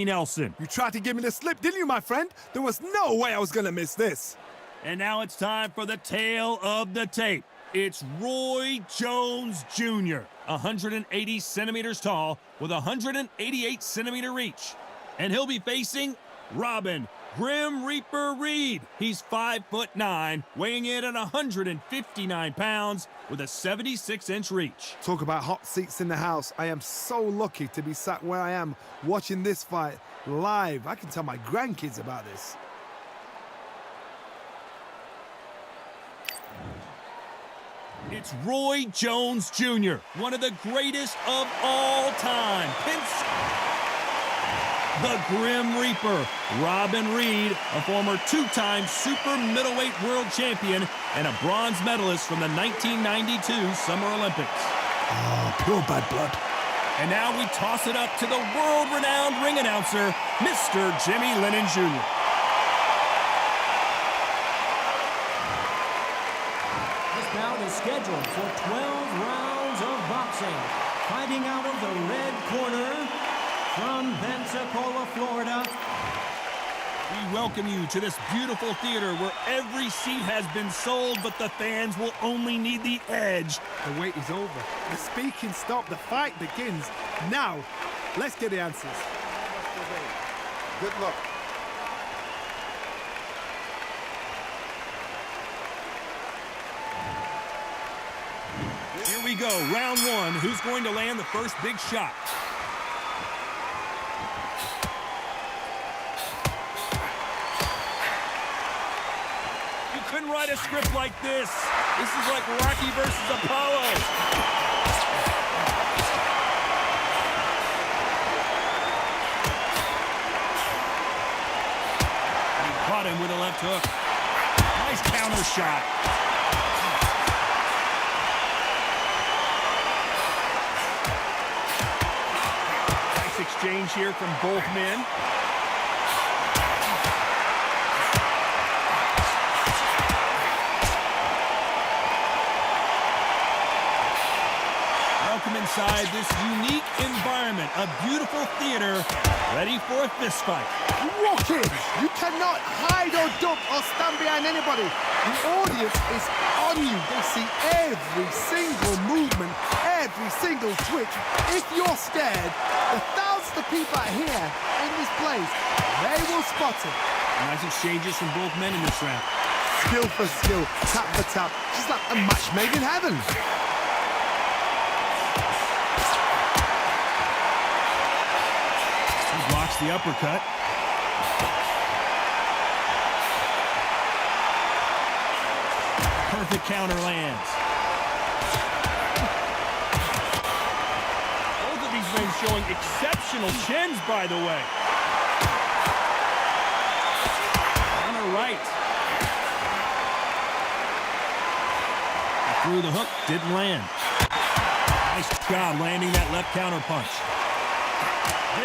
Nelson. You tried to give me the slip, didn't you, my friend? There was no way I was gonna miss this. And now it's time for the tale of the tape. It's Roy Jones Jr., 180 centimeters tall with 188 centimeter reach. And he'll be facing Robin Grim Reaper Reid. He's 5'9", weighing in at 159 pounds with a 76-inch reach. Talk about hot seats in the house. I am so lucky to be sat where I am watching this fight live. I can tell my grandkids about this. It's Roy Jones Jr., one of the greatest of all time. The Grim Reaper, Robin Reid, a former two-time super middleweight world champion and a bronze medalist from the 1992 Summer Olympics. Oh, pure bad blood. And now we toss it up to the world-renowned ring announcer, Mr. Jimmy Lennon Jr. This bout is scheduled for 12 rounds of boxing. Fighting out of the red corner, from Pensacola, Florida. We welcome you to this beautiful theater where every seat has been sold, but the fans will only need the edge. The wait is over. The speaking stopped. The fight begins. Now, let's get the answers. Good luck. Here we go, round one. Who's going to land the first big shot? Couldn't write a script like this. This is like Rocky versus Apollo. He caught him with a left hook. Nice counter shot. Nice exchange here from both men. Inside this unique environment, a beautiful theater, ready for a fist fight. Walk in. You cannot hide or duck or stand behind anybody. The audience is on you. They see every single movement, every single twitch. If you're scared, the thousands of people out here in this place, they will spot it. Nice exchanges from both men in this round. Skill for skill, tap for tap, just like a match made in heaven. Blocks the uppercut. Perfect counter lands. Both of these men showing exceptional chins, by the way. Counter right. Through the hook, didn't land. Nice job landing that left counter punch.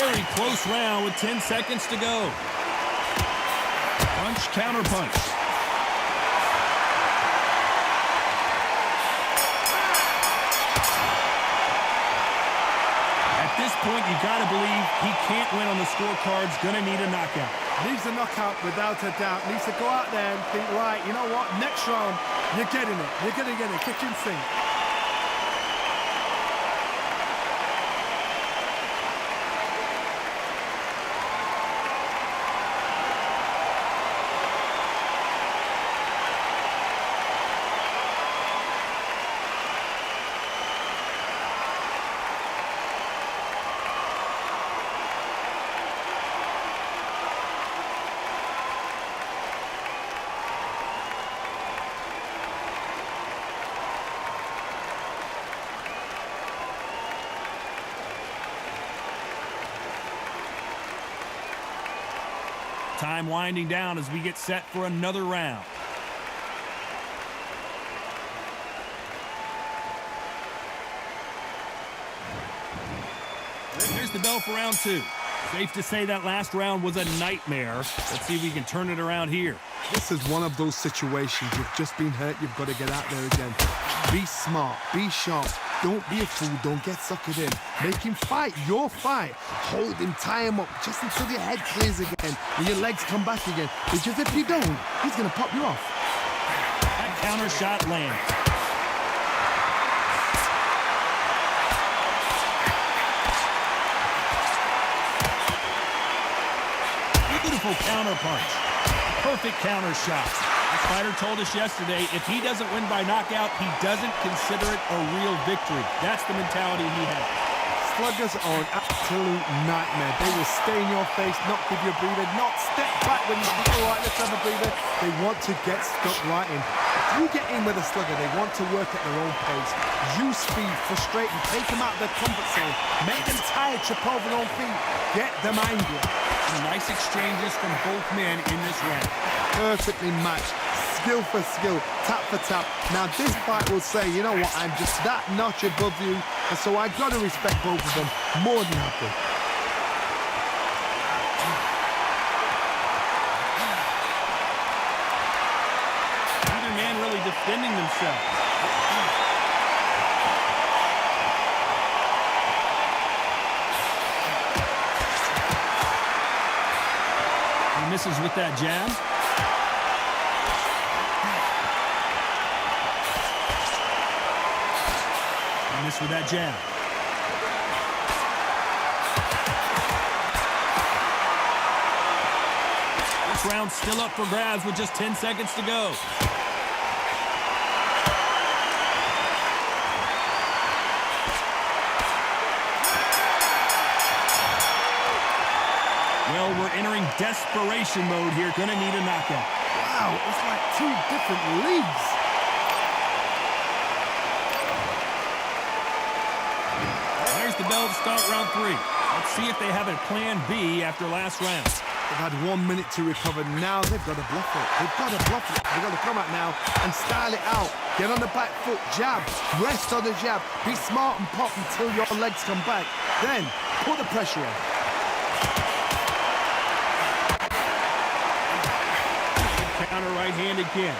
Very close round with 10 seconds to go. Punch, counter punch. At this point, you gotta believe he can't win on the scorecards. Gonna need a knockout. Needs a knockout without a doubt. Needs to go out there and think, right, you know what? Next round, you're getting it. You're gonna get it. Kitchen sink. Time winding down as we get set for another round. Here's the bell for round two. Safe to say that last round was a nightmare. Let's see if we can turn it around here. This is one of those situations. You've just been hurt. You've got to get out there again. Be smart. Be sharp. Don't be a fool. Don't get suckered in. Make him fight your fight. Hold him, tie him up just until your head clears again and your legs come back again. Because if you don't, he's going to pop you off. That counter shot lands. Beautiful counter punch. Perfect counter shot. The fighter told us yesterday, if he doesn't win by knockout, he doesn't consider it a real victory. That's the mentality he has. Sluggers are an absolute nightmare. They will stay in your face, not give you a breather, not step back when you think, all right, let's have a breather. They want to get stuck right in. If you get in with a slugger, they want to work at their own pace. Use speed, frustrate them, take them out of their comfort zone, make them tired, trip over their own feet, get them angry. Nice exchanges from both men in this round. Perfectly matched, skill for skill, tap for tap. Now this fight will say, you know what, I'm just that notch above you, and so I got to respect both of them more than happy. Neither man really defending themselves. He misses with that jab. He missed with that jab. This round's still up for grabs with just 10 seconds to go. Well, we're entering desperation mode here. Gonna need a knockout. Wow, it's like two different leagues. There's the bell to start round 3. Let's see if they have a plan B after last round. They've had 1 minute to recover. Now they've got to bluff it. They've got to bluff it. They've got to come out now and style it out. Get on the back foot, jab, rest on the jab. Be smart and pop until your legs come back. Then put the pressure on. Counter right hand again.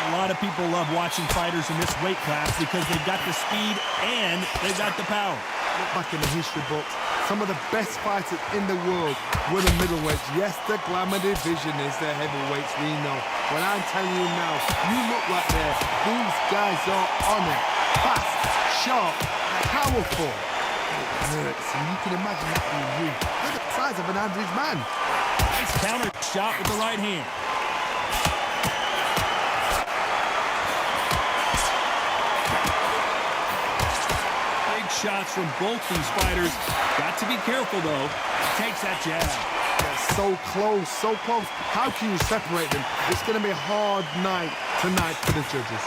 A lot of people love watching fighters in this weight class because they've got the speed and they've got the power. Look back in the history books. Some of the best fighters in the world were the middleweights. Yes, the glamour division is the heavyweights, we know. But I'm telling you now, you look right there. These guys are on it. Fast, sharp, powerful. It hurts, and you can imagine that being you. They're the size of an average man. Nice counter shot with the right hand. Big shots from both these fighters. Got to be careful, though. Takes that jab. They're so close, so close. How can you separate them? It's going to be a hard night tonight for the judges.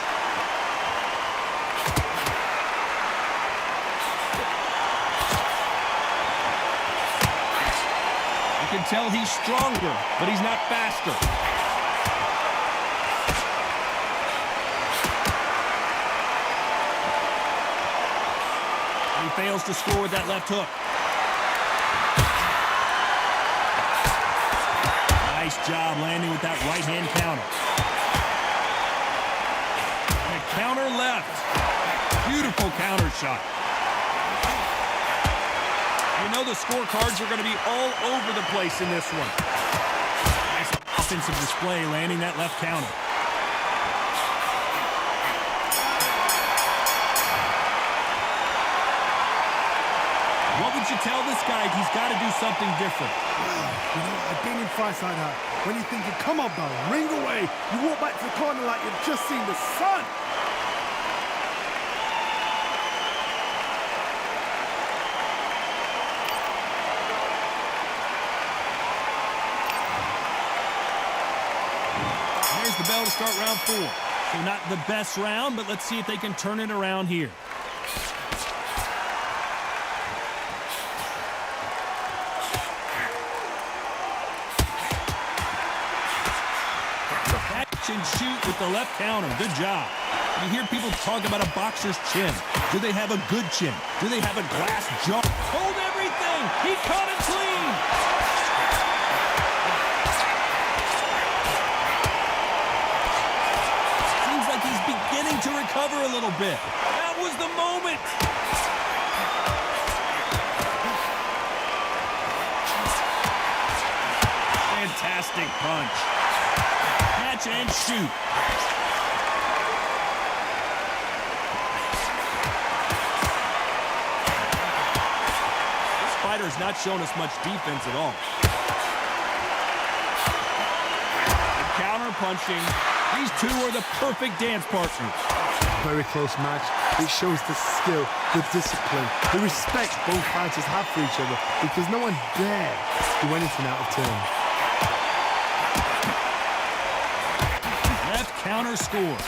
You can tell he's stronger, but he's not faster. He fails to score with that left hook. Nice job landing with that right hand counter. And a counter left. Beautiful counter shot. You know the scorecards are going to be all over the place in this one. Nice offensive display landing that left counter. What would you tell this guy? He's got to do something different. You know, I've been in fights like that. When you're thinking, come on, bro, ring away. You walk back to the corner like you've just seen the sun. There's the bell to start round 4. So not the best round, but let's see if they can turn it around here. Catch and shoot with the left counter. Good job. You hear people talk about a boxer's chin. Do they have a good chin? Do they have a glass jaw? Hold everything. He caught it clean. Seems like he's beginning recover a little bit. That was the moment. Fantastic punch. Catch and shoot. This fighter's not shown us much defense at all. Counter punching. These two are the perfect dance partners. Very close match. It shows the skill, the discipline, the respect both fighters have for each other, because no one dare do anything out of turn. Left counter scores.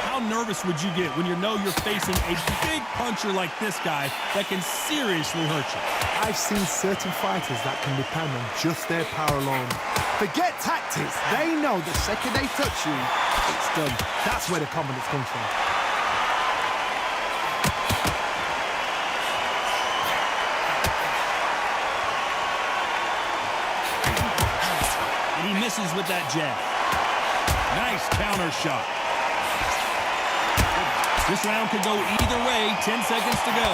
How nervous would you get when you know you're facing a big puncher like this guy that can seriously hurt you? I've seen certain fighters that can depend on just their power alone. Forget tactics. They know the second they touch you, it's done. That's where the confidence comes from. And he misses with that jab. Nice counter shot. This round could go either way. 10 seconds to go.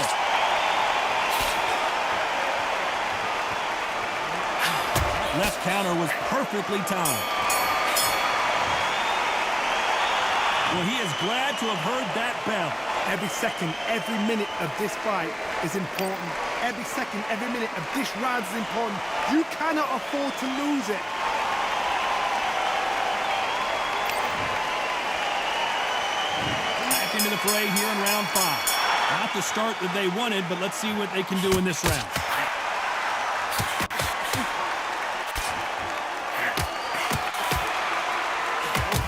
Left counter was perfectly timed. Well, he is glad to have heard that bell. Every second, every minute of this fight is important. Every second, every minute of this round is important. You cannot afford to lose it. Back into the fray here in round 5. Not the start that they wanted, but let's see what they can do in this round.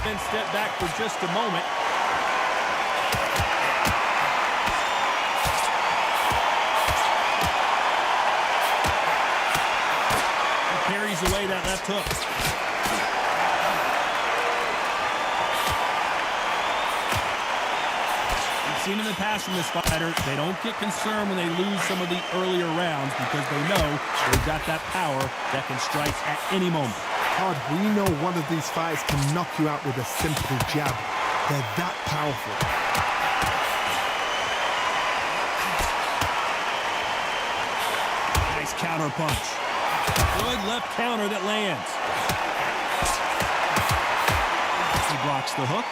Then step back for just a moment. He carries away that left hook. We've seen in the past from this fighter, they don't get concerned when they lose some of the earlier rounds because they know they've got that power that can strike at any moment. Todd, we know one of these fighters can knock you out with a simple jab. They're that powerful. Nice counter punch. Good left counter that lands. He blocks the hook.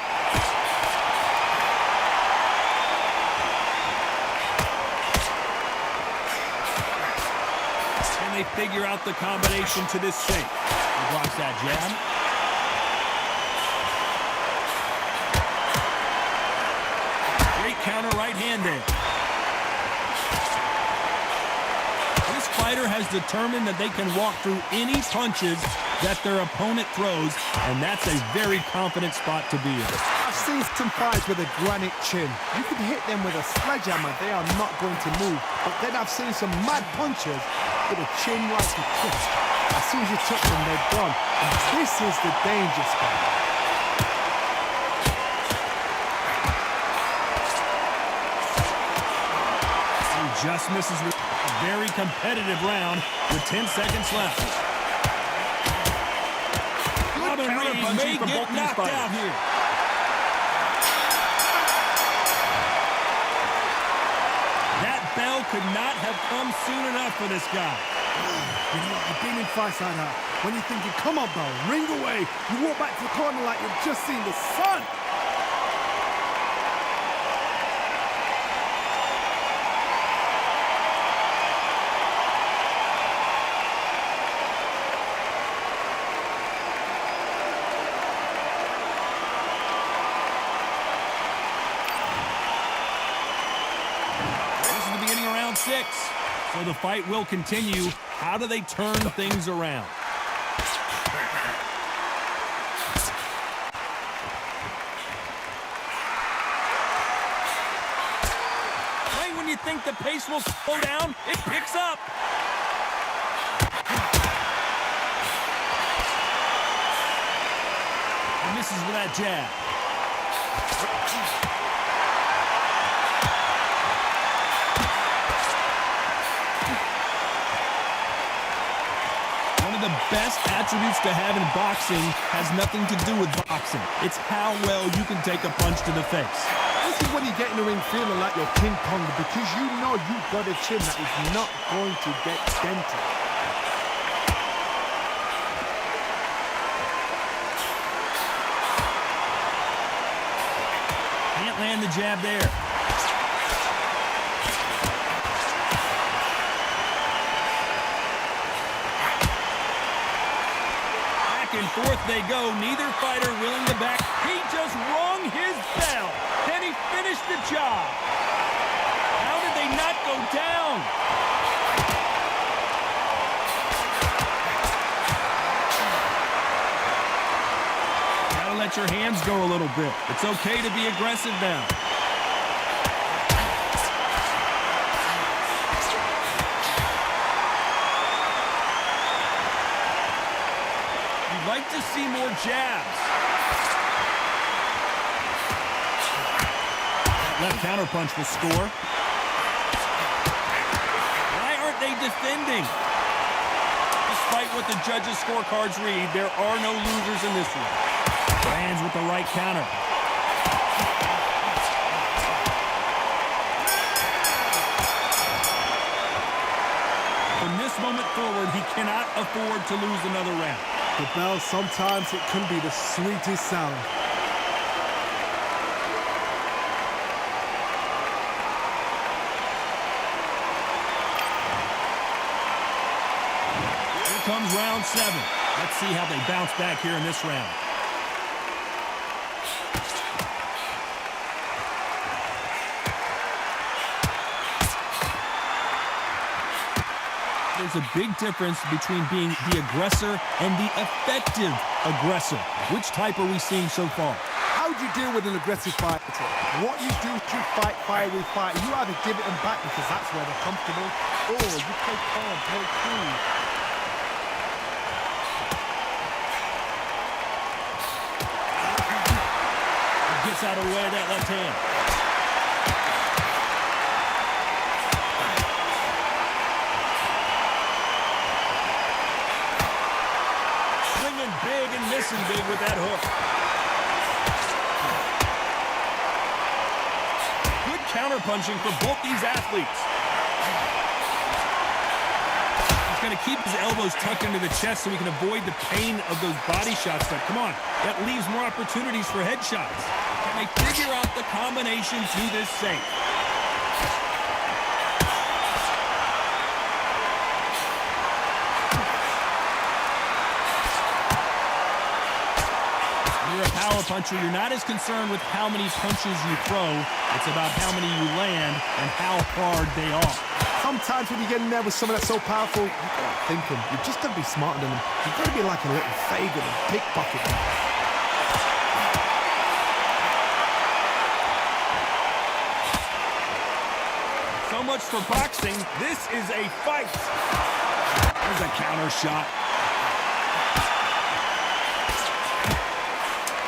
And they figure out the combination to this shape. He blocks that jab. Great counter right hand there. This fighter has determined that they can walk through any punches that their opponent throws, and that's a very confident spot to be in. I've seen some fighters with a granite chin. You can hit them with a sledgehammer, they are not going to move. But then I've seen some mad punchers with a chin like a twist. As soon as you touch them, they're gone. And this is the danger spot. He just misses with a very competitive round with 10 seconds left. Robin Reid may get knocked out here. That bell could not have come soon enough for this guy. You know, I've been in fights like that. When you're thinking, come on, bro, ring away. You walk back to the corner like you've just seen the sun. This is the beginning of round 6. So the fight will continue. How do they turn things around? Right when you think the pace will slow down, it picks up. And misses with that jab. The the best attributes to have in boxing has nothing to do with boxing. It's how well you can take a punch to the face. This is when you get in the ring feeling like you're King Kong because you know you've got a chin that is not going to get dented. Can't land the jab there. And forth they go, neither fighter willing to back. He just rung his bell. Can he finish the job? How did they not go down? Gotta let your hands go a little bit. It's okay to be aggressive now. Like to see more jabs. Left counterpunch will score. Why aren't they defending? Despite what the judges' scorecards read, there are no losers in this one. Lands with the right counter. From this moment forward, he cannot afford to lose another round. The bell, sometimes it can be the sweetest sound. Here comes round 7. Let's see how they bounce back here in this round. There's a big difference between being the aggressor and the effective aggressor. Which type are we seeing so far? How do you deal with an aggressive fighter? What you do to fight fire with fire. You either give it them back because that's where they're comfortable, or you play calm, play cool. He gets out of the way of that left hand. Big and missing big with that hook. Good counterpunching for both these athletes. He's going to keep his elbows tucked into the chest so he can avoid the pain of those body shots. But come on, that leaves more opportunities for headshots. Can they figure out the combination to this safe? You're a power puncher. You're not as concerned with how many punches you throw. It's about how many you land and how hard they are. Sometimes when you get in there with someone that's so powerful, you gotta think them. You've just got to be smarter than them. You've got to be like a little faggot and pickpocket them. So much for boxing. This is a fight. There's a counter shot.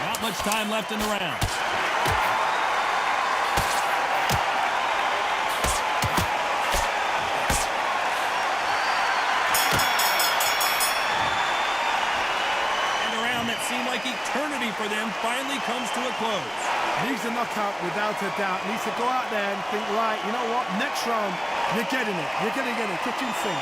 Not much time left in the round. And a round that seemed like eternity for them finally comes to a close. Needs a knockout without a doubt. Needs to go out there and think, right, you know what? Next round, you're getting it. You're going to get it. Kitchen sink.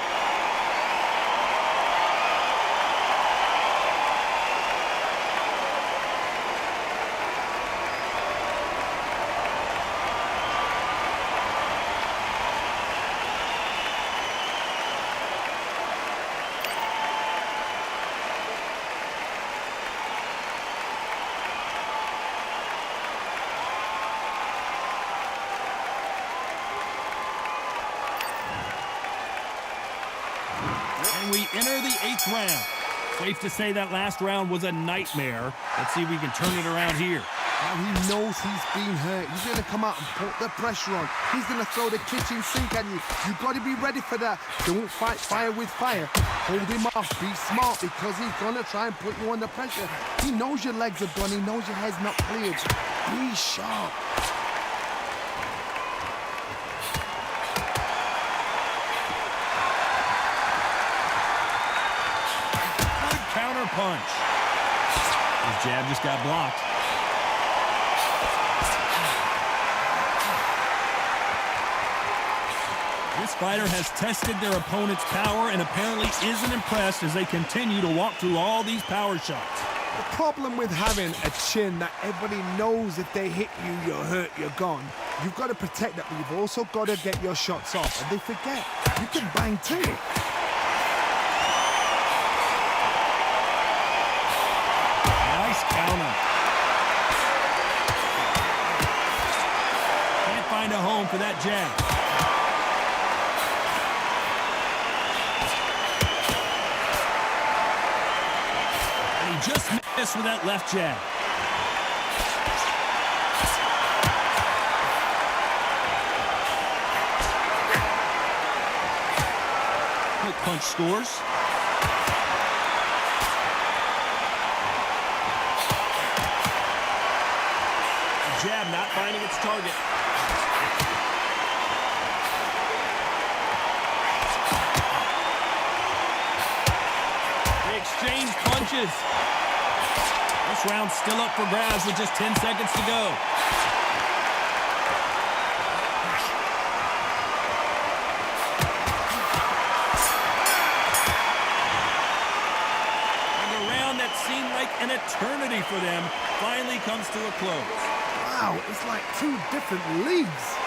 And we enter the 8th round. Safe to say that last round was a nightmare. Let's see if we can turn it around here. Now he knows he's been hurt. He's going to come out and put the pressure on. He's going to throw the kitchen sink at you. You've got to be ready for that. Don't fight fire with fire. Hold him off. Be smart because he's going to try and put you under pressure. He knows your legs are gone. He knows your head's not cleared. Be sharp. punch. His jab just got blocked. This fighter has tested their opponent's power and apparently isn't impressed as they continue to walk through all these power shots. The problem with having a chin that everybody knows if they hit you, you're hurt, you're gone. You've got to protect that, but you've also got to get your shots off. And they forget, you can bang too. Nice counter. Can't find a home for that jab. Just missed with that left jab. Quick punch scores. The jab not finding its target. They exchange punches. This round's still up for grabs with just 10 seconds to go. And a round that seemed like an eternity for them finally comes to a close. Wow, it's like two different leagues.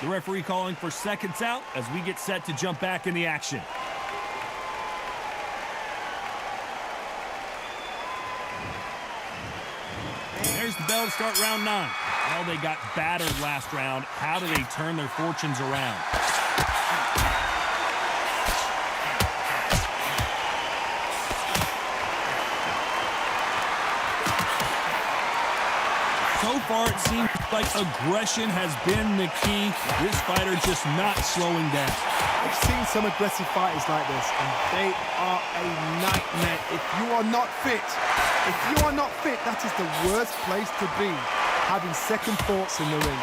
The referee calling for seconds out as we get set to jump back in the action. There's the bell to start round 9. Well, they got battered last round. How do they turn their fortunes around? So far, it seems like aggression has been the key. This fighter just not slowing down. I've seen some aggressive fighters like this, and they are a nightmare. If you are not fit, that is the worst place to be, having second thoughts in the ring.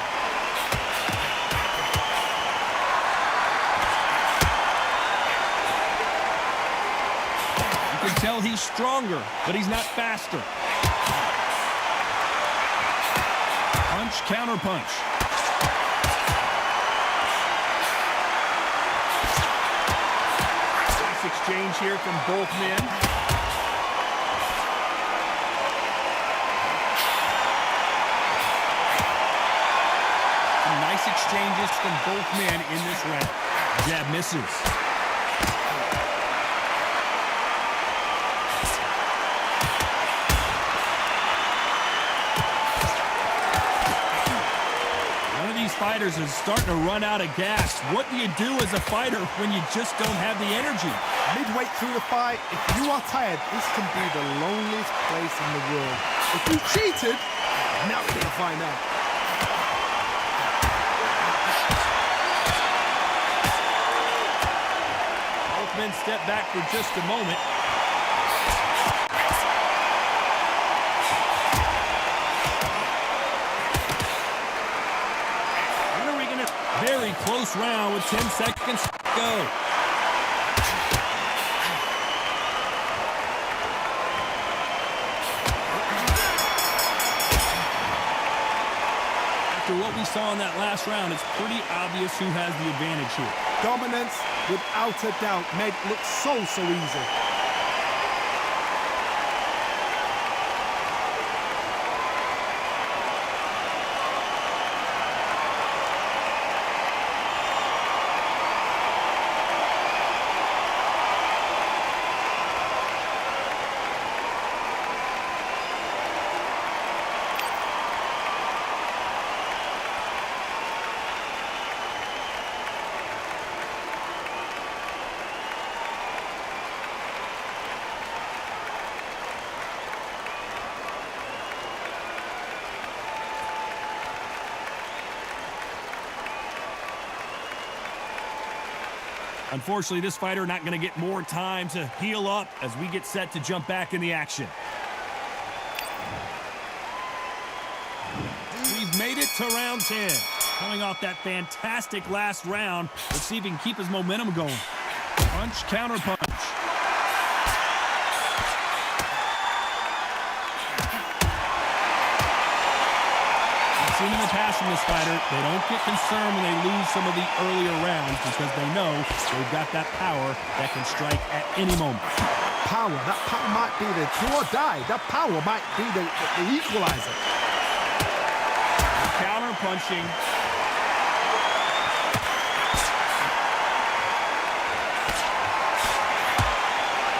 You can tell he's stronger, but he's not faster. Punch, counter punch. Nice exchange here from both men. Some nice exchanges from both men in this round. Jab misses. Fighters is starting to run out of gas. What do you do as a fighter when you just don't have the energy? Midway through the fight, if you are tired, this can be the loneliest place in the world. If you cheated, now we're going to find out. Both men step back for just a moment. Very close round with 10 seconds to go. After what we saw in that last round, it's pretty obvious who has the advantage here. Dominance, without a doubt, made it look so easy. Unfortunately, this fighter not going to get more time to heal up as we get set to jump back in the action. We've made it to round 10. Coming off that fantastic last round, let's see if he can keep his momentum going. Punch, counter punch. Seen in the past from this fighter, they don't get concerned when they lose some of the earlier rounds because they know they've got that power that can strike at any moment. That power might be the do or die. That power might be the equalizer. Counter punching.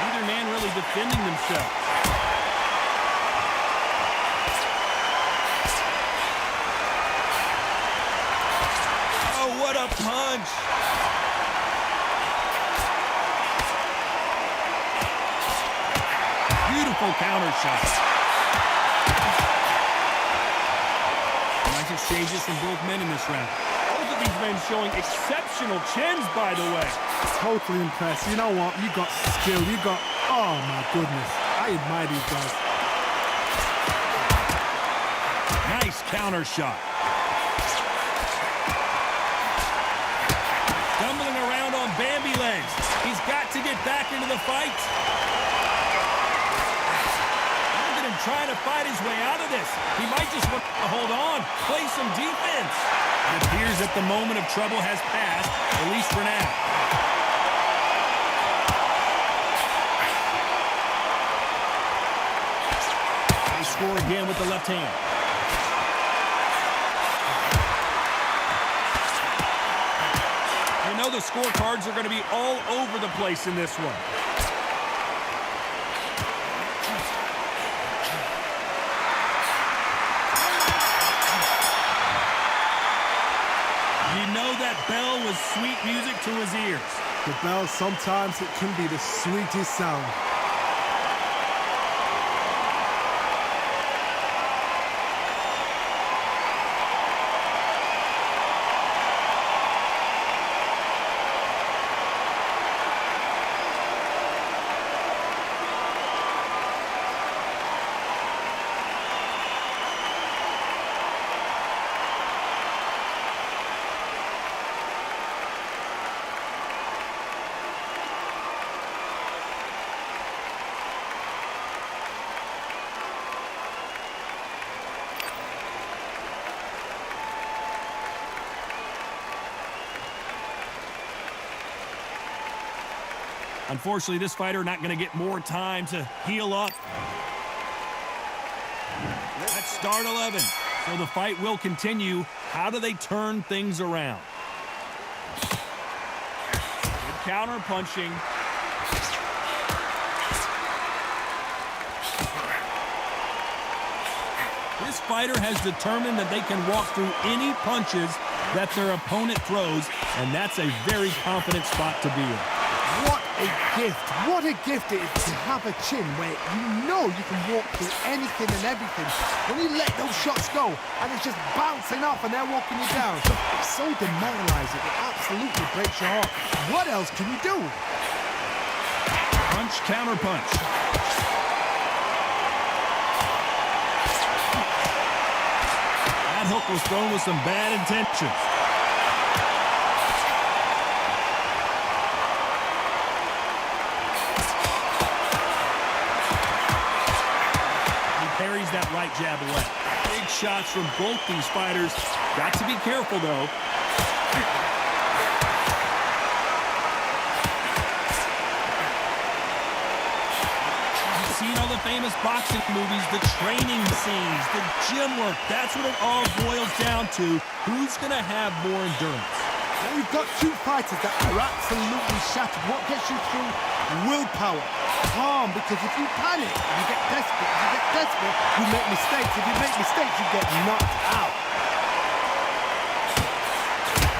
Neither man really defending themselves. What a punch! Beautiful counter shot. Nice exchanges from both men in this round. Both of these men showing exceptional chins, by the way. Totally impressed. You know what? You got skill. You got... Oh, my goodness. I admire these guys. Nice counter shot. Stumbling around on Bambi legs. He's got to get back into the fight. Look at him trying to fight his way out of this. He might just want to hold on, play some defense. It appears that the moment of trouble has passed, at least for now. They score again with the left hand. The scorecards are going to be all over the place in this one. You know that bell was sweet music to his ears. The bell, sometimes it can be the sweetest sound. Unfortunately, this fighter not going to get more time to heal up. That's start 11. So the fight will continue. How do they turn things around? Good counter punching. This fighter has determined that they can walk through any punches that their opponent throws, and that's a very confident spot to be in. What a gift. What a gift it is to have a chin where you know you can walk through anything and everything. When you let those shots go and it's just bouncing off and they're walking you down. It's so demoralizing. It absolutely breaks your heart. What else can you do? Punch, counter punch. That hook was thrown with some bad intentions. Parries that right jab away. Big shots from both these fighters. Got to be careful, though. You've seen all the famous boxing movies, the training scenes, the gym work. That's what it all boils down to. Who's going to have more endurance? Now you've got two fighters that are absolutely shattered. What gets you through? Willpower. Calm, because if you panic, you get desperate. If you get desperate, you make mistakes. If you make mistakes, you get knocked out.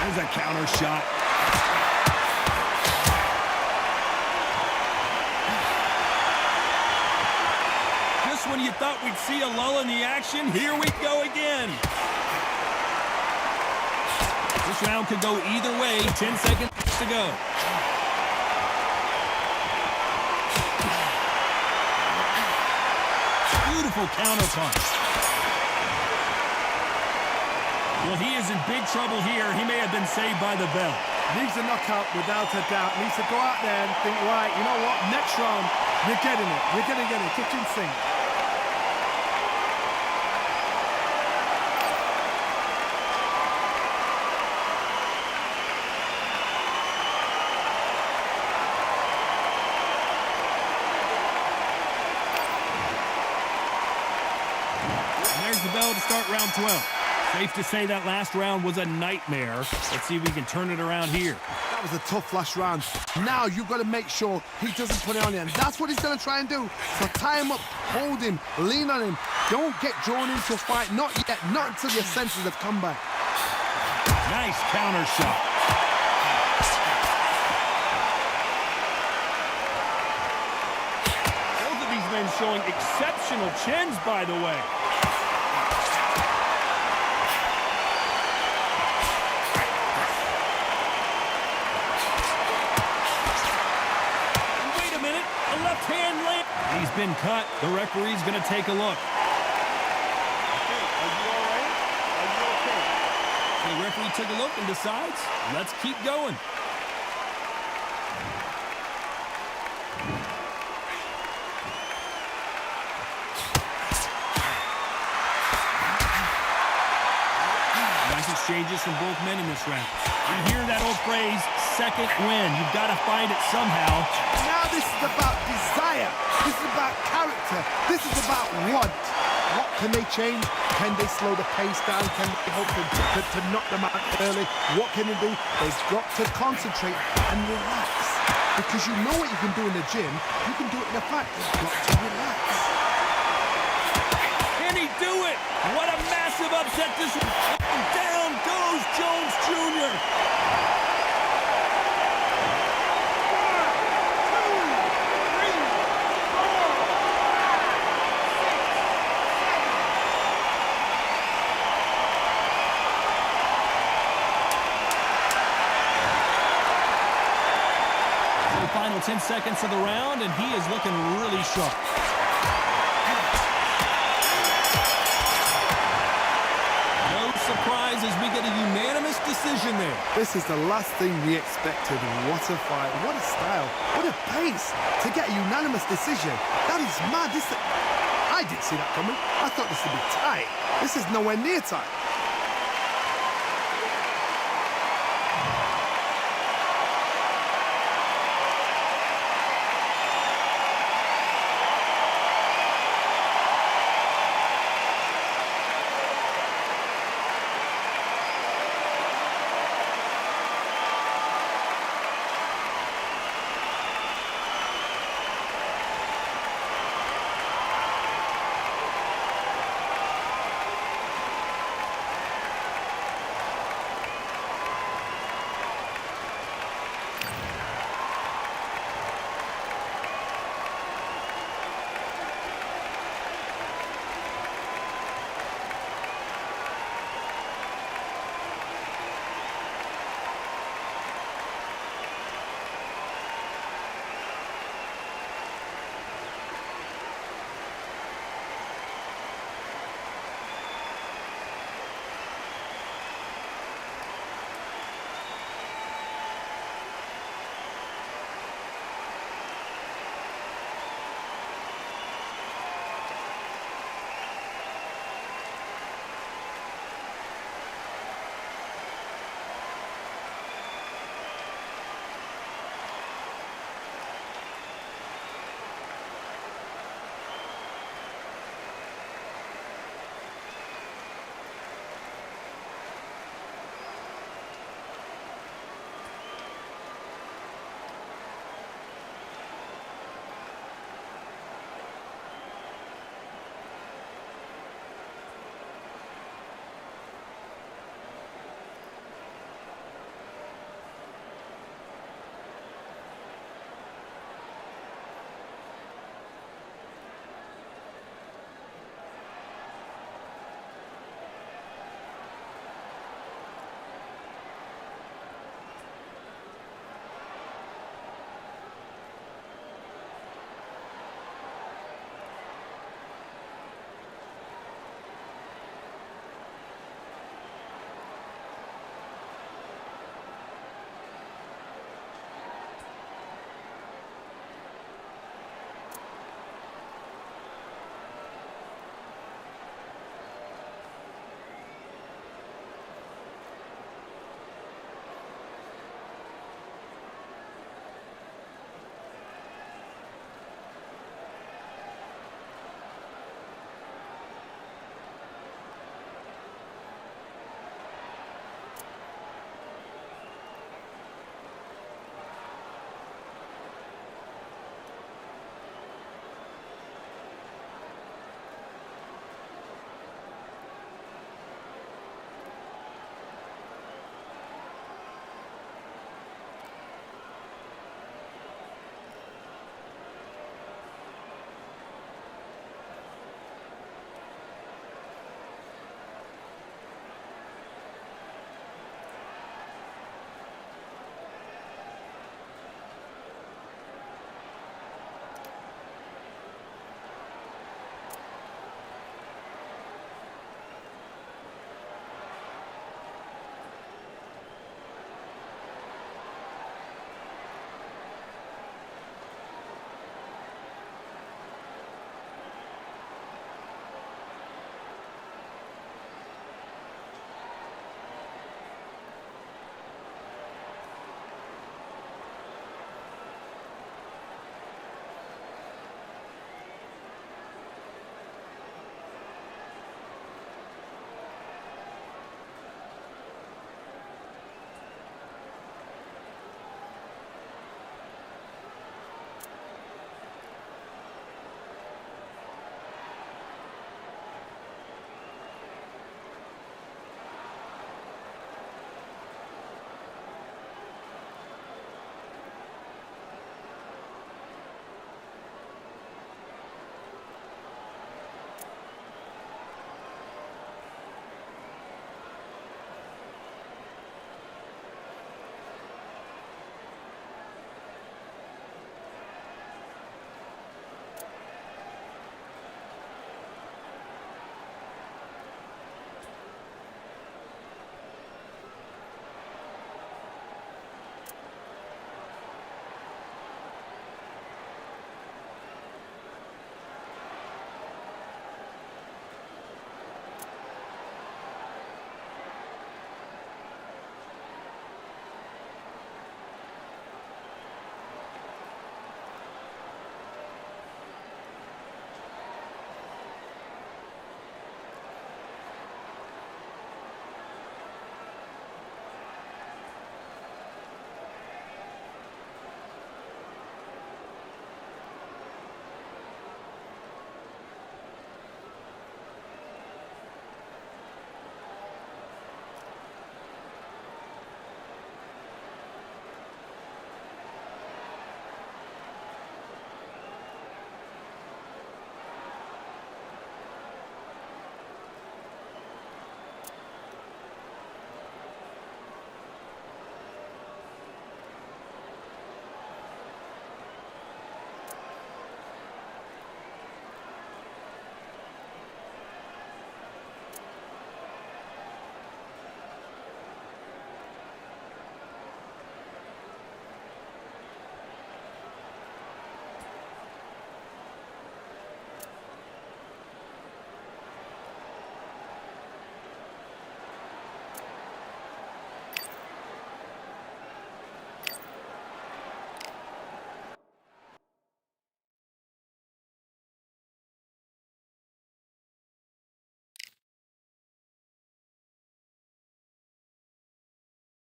There's a counter shot. Just when you thought we'd see a lull in the action, here we go again. This round could go either way. 10 seconds to go. Beautiful counterpunch. Well, he is in big trouble here. He may have been saved by the bell. Needs a knockout without a doubt. Needs to go out there and think, right, you know what? Next round, you're getting it. You're going to get it. Kitchen sink. There's the bell to start round 12. Safe to say that last round was a nightmare. Let's see if we can turn it around here. That was a tough last round. Now you've got to make sure he doesn't put it on you. And that's what he's going to try and do. So tie him up, hold him, lean on him. Don't get drawn into a fight. Not yet. Not until your senses have come back. Nice counter shot. Both of these men showing exceptional chins, by the way. He's been cut. The referee's going to take a look. Okay, are you all right? Are you okay? The referee took a look and decides, let's keep going. Nice exchanges from both men in this round. You hear that old phrase, second win. You've got to find it somehow. Now this is about desire. This is about character. This is about want. What can they change? Can they slow the pace down? Can they hope to knock them out early? What can they do? They've got to concentrate and relax. Because you know what you can do in the gym. You can do it in the fight. You've got to relax. Can he do it? What a massive upset this is. And down goes Jones Jr. Final 10 seconds of the round, and he is looking really sharp. No surprises, we get a unanimous decision there. This is the last thing we expected. What a fight, what a style, what a pace to get a unanimous decision. That is mad. I didn't see that coming. I thought this would be tight. This is nowhere near tight.